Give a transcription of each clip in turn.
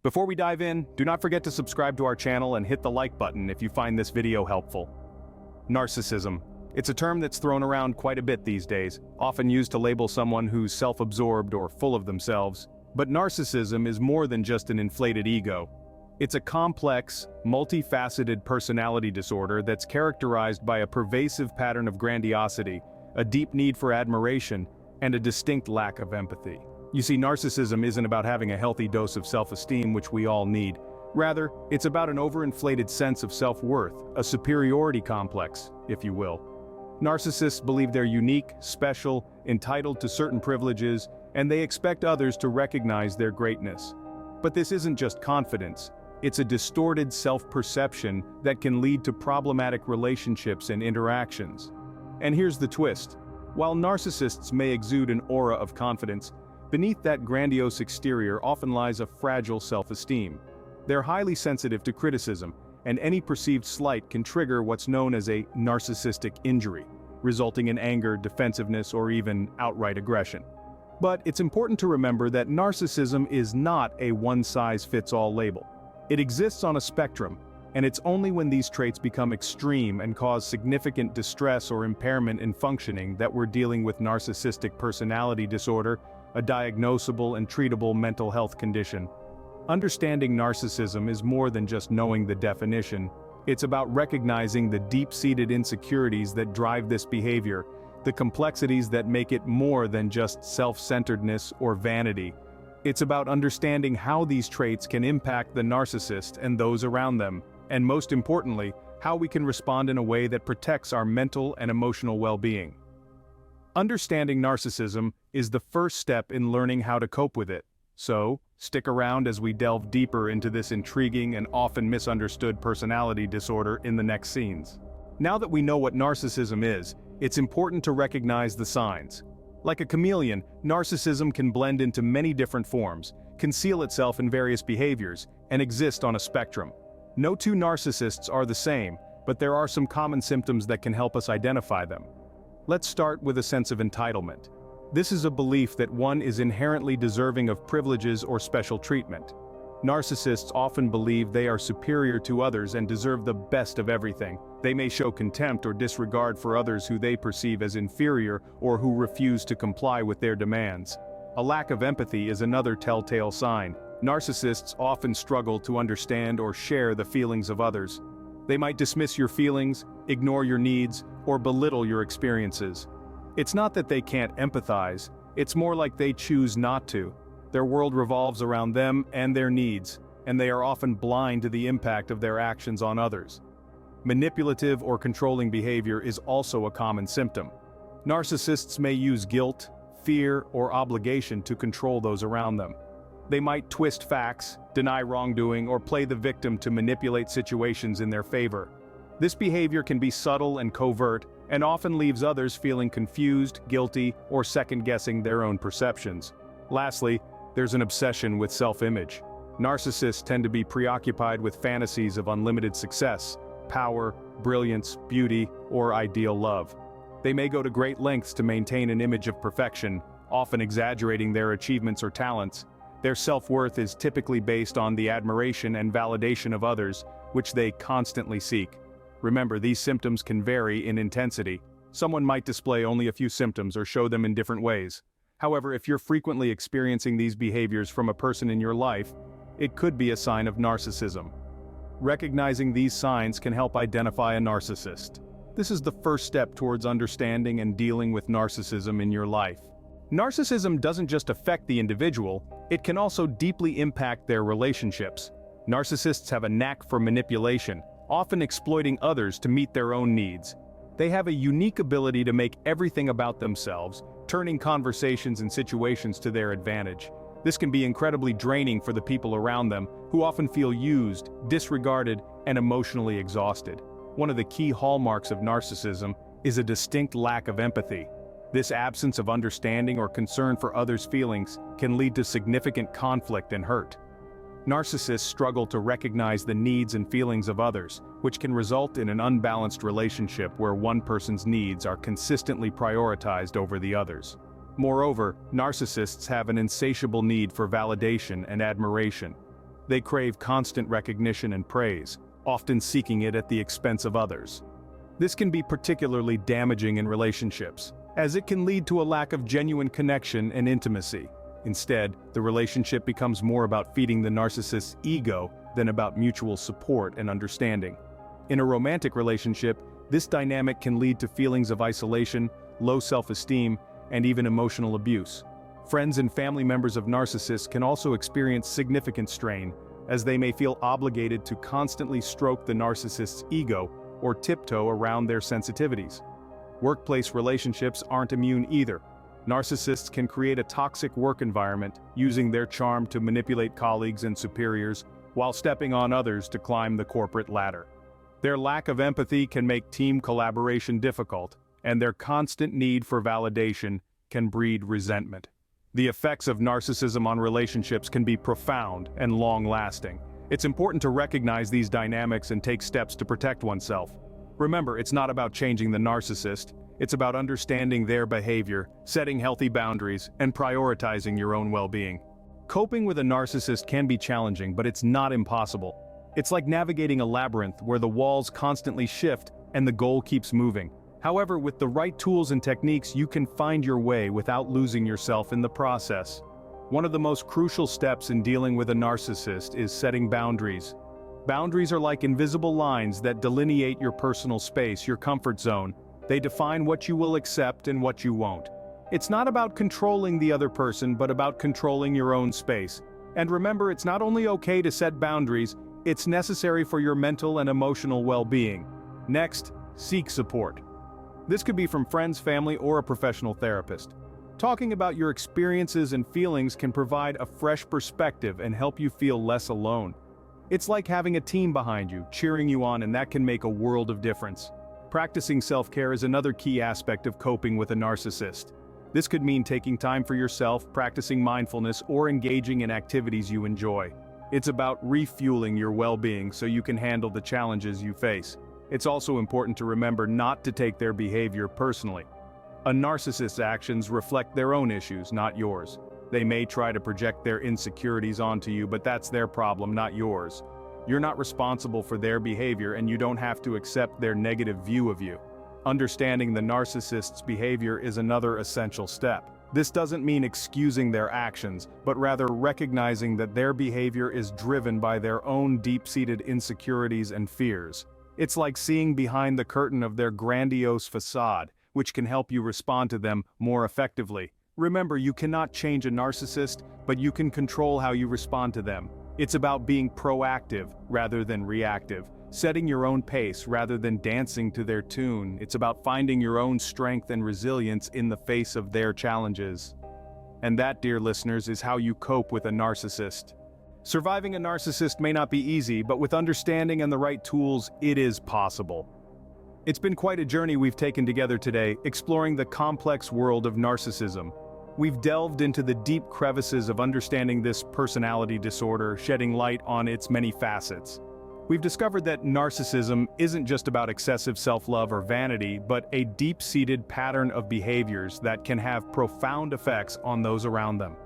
Before we dive in, do not forget to subscribe to our channel and hit the like button if you find this video helpful. Narcissism. It's a term that's thrown around quite a bit these days, often used to label someone who's self-absorbed or full of themselves. But narcissism is more than just an inflated ego. It's a complex, multifaceted personality disorder that's characterized by a pervasive pattern of grandiosity, a deep need for admiration, and a distinct lack of empathy. You see, narcissism isn't about having a healthy dose of self-esteem, which we all need. Rather, it's about an overinflated sense of self-worth, a superiority complex, if you will. Narcissists believe they're unique, special, entitled to certain privileges, and they expect others to recognize their greatness. But this isn't just confidence. It's a distorted self-perception that can lead to problematic relationships and interactions. And here's the twist. While narcissists may exude an aura of confidence, beneath that grandiose exterior often lies a fragile self-esteem. They're highly sensitive to criticism, and any perceived slight can trigger what's known as a narcissistic injury, resulting in anger, defensiveness, or even outright aggression. But it's important to remember that narcissism is not a one-size-fits-all label. It exists on a spectrum, and it's only when these traits become extreme and cause significant distress or impairment in functioning that we're dealing with narcissistic personality disorder, a diagnosable and treatable mental health condition. Understanding narcissism is more than just knowing the definition. It's about recognizing the deep-seated insecurities that drive this behavior, the complexities that make it more than just self-centeredness or vanity. It's about understanding how these traits can impact the narcissist and those around them, and most importantly, how we can respond in a way that protects our mental and emotional well-being. Understanding narcissism is the first step in learning how to cope with it. So, stick around as we delve deeper into this intriguing and often misunderstood personality disorder in the next scenes. Now that we know what narcissism is, it's important to recognize the signs. Like a chameleon, narcissism can blend into many different forms, conceal itself in various behaviors, and exist on a spectrum. No two narcissists are the same, but there are some common symptoms that can help us identify them. Let's start with a sense of entitlement. This is a belief that one is inherently deserving of privileges or special treatment. Narcissists often believe they are superior to others and deserve the best of everything. They may show contempt or disregard for others who they perceive as inferior or who refuse to comply with their demands. A lack of empathy is another telltale sign. Narcissists often struggle to understand or share the feelings of others. They might dismiss your feelings, ignore your needs, or belittle your experiences. It's not that they can't empathize, it's more like they choose not to. Their world revolves around them and their needs, and they are often blind to the impact of their actions on others. Manipulative or controlling behavior is also a common symptom. Narcissists may use guilt, fear, or obligation to control those around them. They might twist facts, deny wrongdoing, or play the victim to manipulate situations in their favor. This behavior can be subtle and covert, and often leaves others feeling confused, guilty, or second-guessing their own perceptions. Lastly, there's an obsession with self-image. Narcissists tend to be preoccupied with fantasies of unlimited success, power, brilliance, beauty, or ideal love. They may go to great lengths to maintain an image of perfection, often exaggerating their achievements or talents. Their self-worth is typically based on the admiration and validation of others, which they constantly seek. Remember, these symptoms can vary in intensity. Someone might display only a few symptoms or show them in different ways. However, if you're frequently experiencing these behaviors from a person in your life, it could be a sign of narcissism. Recognizing these signs can help identify a narcissist. This is the first step towards understanding and dealing with narcissism in your life. Narcissism doesn't just affect the individual, it can also deeply impact their relationships. Narcissists have a knack for manipulation, often exploiting others to meet their own needs. They have a unique ability to make everything about themselves, turning conversations and situations to their advantage. This can be incredibly draining for the people around them, who often feel used, disregarded, and emotionally exhausted. One of the key hallmarks of narcissism is a distinct lack of empathy. This absence of understanding or concern for others' feelings can lead to significant conflict and hurt. Narcissists struggle to recognize the needs and feelings of others, which can result in an unbalanced relationship where one person's needs are consistently prioritized over the others. Moreover, narcissists have an insatiable need for validation and admiration. They crave constant recognition and praise, often seeking it at the expense of others. This can be particularly damaging in relationships, as it can lead to a lack of genuine connection and intimacy. Instead, the relationship becomes more about feeding the narcissist's ego than about mutual support and understanding. In a romantic relationship, this dynamic can lead to feelings of isolation, low self-esteem, and even emotional abuse. Friends and family members of narcissists can also experience significant strain, as they may feel obligated to constantly stroke the narcissist's ego or tiptoe around their sensitivities. Workplace relationships aren't immune either. Narcissists can create a toxic work environment, using their charm to manipulate colleagues and superiors, while stepping on others to climb the corporate ladder. Their lack of empathy can make team collaboration difficult, and their constant need for validation can breed resentment. The effects of narcissism on relationships can be profound and long-lasting. It's important to recognize these dynamics and take steps to protect oneself. Remember, it's not about changing the narcissist, it's about understanding their behavior, setting healthy boundaries, and prioritizing your own well-being. Coping with a narcissist can be challenging, but it's not impossible. It's like navigating a labyrinth where the walls constantly shift and the goal keeps moving. However, with the right tools and techniques, you can find your way without losing yourself in the process. One of the most crucial steps in dealing with a narcissist is setting boundaries. Boundaries are like invisible lines that delineate your personal space, your comfort zone. They define what you will accept and what you won't. It's not about controlling the other person, but about controlling your own space. And remember, it's not only okay to set boundaries, it's necessary for your mental and emotional well-being. Next, seek support. This could be from friends, family, or a professional therapist. Talking about your experiences and feelings can provide a fresh perspective and help you feel less alone. It's like having a team behind you, cheering you on, and that can make a world of difference. Practicing self-care is another key aspect of coping with a narcissist. This could mean taking time for yourself, practicing mindfulness, or engaging in activities you enjoy. It's about refueling your well-being so you can handle the challenges you face. It's also important to remember not to take their behavior personally. A narcissist's actions reflect their own issues, not yours. They may try to project their insecurities onto you, but that's their problem, not yours. You're not responsible for their behavior, and you don't have to accept their negative view of you. Understanding the narcissist's behavior is another essential step. This doesn't mean excusing their actions, but rather recognizing that their behavior is driven by their own deep-seated insecurities and fears. It's like seeing behind the curtain of their grandiose facade, which can help you respond to them more effectively. Remember, you cannot change a narcissist, but you can control how you respond to them. It's about being proactive rather than reactive, setting your own pace rather than dancing to their tune. It's about finding your own strength and resilience in the face of their challenges. And that, dear listeners, is how you cope with a narcissist. Surviving a narcissist may not be easy, but with understanding and the right tools, it is possible. It's been quite a journey we've taken together today, exploring the complex world of narcissism. We've delved into the deep crevices of understanding this personality disorder, shedding light on its many facets. We've discovered that narcissism isn't just about excessive self-love or vanity, but a deep-seated pattern of behaviors that can have profound effects on those around them.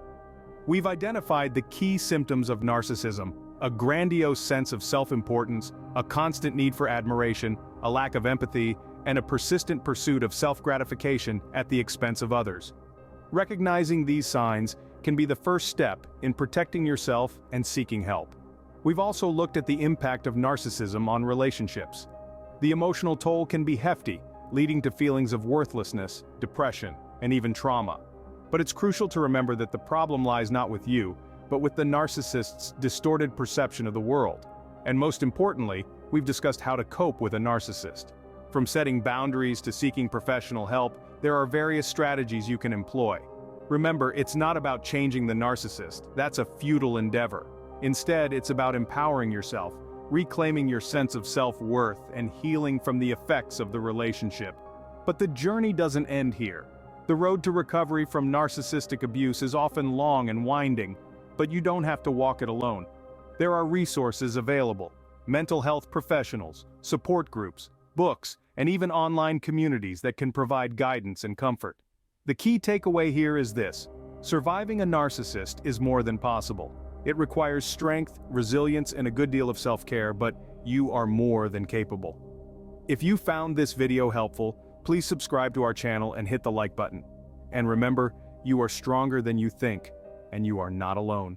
We've identified the key symptoms of narcissism: a grandiose sense of self-importance, a constant need for admiration, a lack of empathy, and a persistent pursuit of self-gratification at the expense of others. Recognizing these signs can be the first step in protecting yourself and seeking help. We've also looked at the impact of narcissism on relationships. The emotional toll can be hefty, leading to feelings of worthlessness, depression, and even trauma. But it's crucial to remember that the problem lies not with you, but with the narcissist's distorted perception of the world. And most importantly, we've discussed how to cope with a narcissist. From setting boundaries to seeking professional help, there are various strategies you can employ. Remember, it's not about changing the narcissist. That's a futile endeavor. Instead, it's about empowering yourself, reclaiming your sense of self-worth, and healing from the effects of the relationship. But the journey doesn't end here. The road to recovery from narcissistic abuse is often long and winding, but you don't have to walk it alone. There are resources available: mental health professionals, support groups, books, and even online communities that can provide guidance and comfort. The key takeaway here is this: surviving a narcissist is more than possible. It requires strength, resilience, and a good deal of self-care, but you are more than capable. If you found this video helpful, please subscribe to our channel and hit the like button. And remember, you are stronger than you think, and you are not alone.